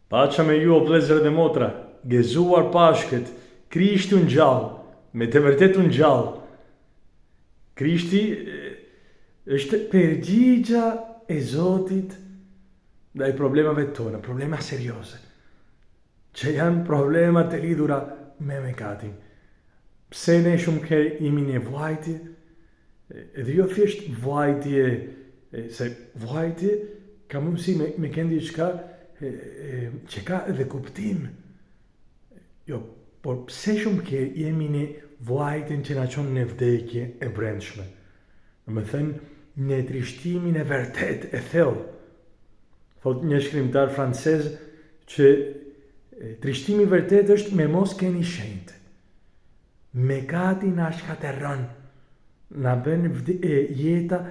Paça me ju o vëllezër dhe motra, gëzuar Pashkët, Krishti unë gjallë, me të vërtet unë gjallë. Krishti është përgjigja e Zotit ndaj problemave tona, problema serioze, që janë problema të lidhura me mëkatin. Pse ne shumë ke jemi në vllajtje, edhe jo thjesht vllajtje, se vllajtje ka mundësi me kendi diçka që ka edhe kuptim. Jo, por pse shumë ke jemi në vllajtjen që na çon në vdekje e brendshme. Domethënë, në trishtimin e vërtet e thellë. Thot një shkrimtar francez që trishtimi vërtet është me mos keni shenjtë. Mëkati na shkatërron, na bën jeta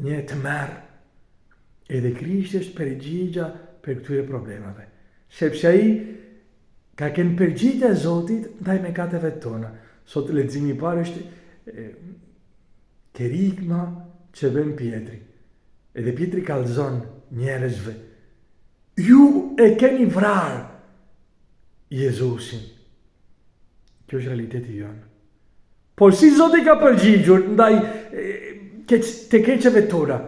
një tmerr. Edhe Krishti është përgjigja për këtyre problemave. Sepse ai ka kënë përgjigja e Zotit ndaj mëkateve tona. Sot leximi i parë është kerigma që bën Pietri. Edhe Pietri kallëzon njerëzve. Ju e keni vrarë Jezusin. Kjo është realiteti jonë. Por si Zoti ka përgjigjur ndaj të keqeve tona?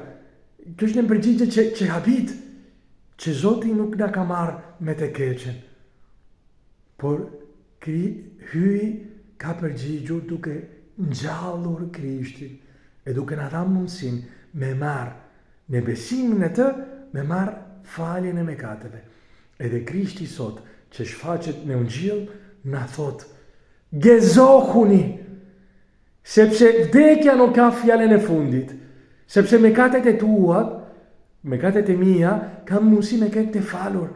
Kjo është një përgjigje që habit, që Zoti nuk na ka marrë me të keqen. Por hyi ka përgjigjur duke ngjallur Krishtin e duke na dhënë mundësinë me marrë në besimin e të, me marrë faljen e mëkateve. Edhe Krishti sot që shfaqet në Ungjil na thot: gëzohuni, sepse vdekja nuk ka fjalën e fundit, sepse mëkatet e tuat, mëkatet e mia, ka mundësi me këtë të falur.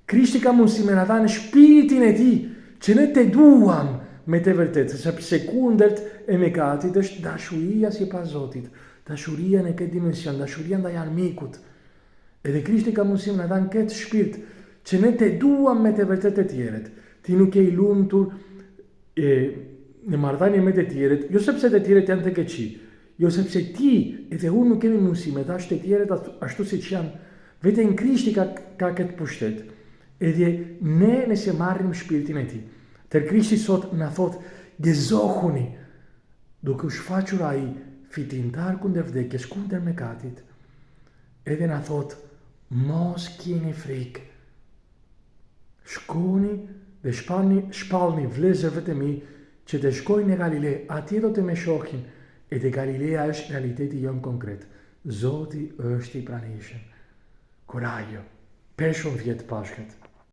Krishti ka mundësi me na dhënë shpiritin e tij, që ne të duam me të vërtetë, sepse kundërt e mëkatit është dashuria sipas Zotit, dashuria në këtë dimension, dashuria ndaj armikut. Edhe Krishti ka mundësi me na dhënë këtë shpirt, që ne të duam me të vërtetë të tjerët. Ti nuk je i lumtur në marrëdhënie me të tjerët, jo sepse të tjerët janë të keqi, jo sepse ti edhe unë nuk kemi mundësi me dash të tjerët ashtu siç janë. Vetëm Krishti ka këtë pushtet. Edhe ne nëse marrim shpirtin e tij. Tër Krishti sot na thot: gëzohuni, duke u shfaqur ai fitimtar kundër vdekjes, kundër mëkatit. Edhe na thot: mos keni frikë. Shkoni dhe shpallni vëllezërve të mi që të shkojnë në Galile, atje do të më shohin. Edhe Galilea është realiteti jon konkret. Zoti është i pranishëm. Kurajo, për shumë vjetë Pashkët.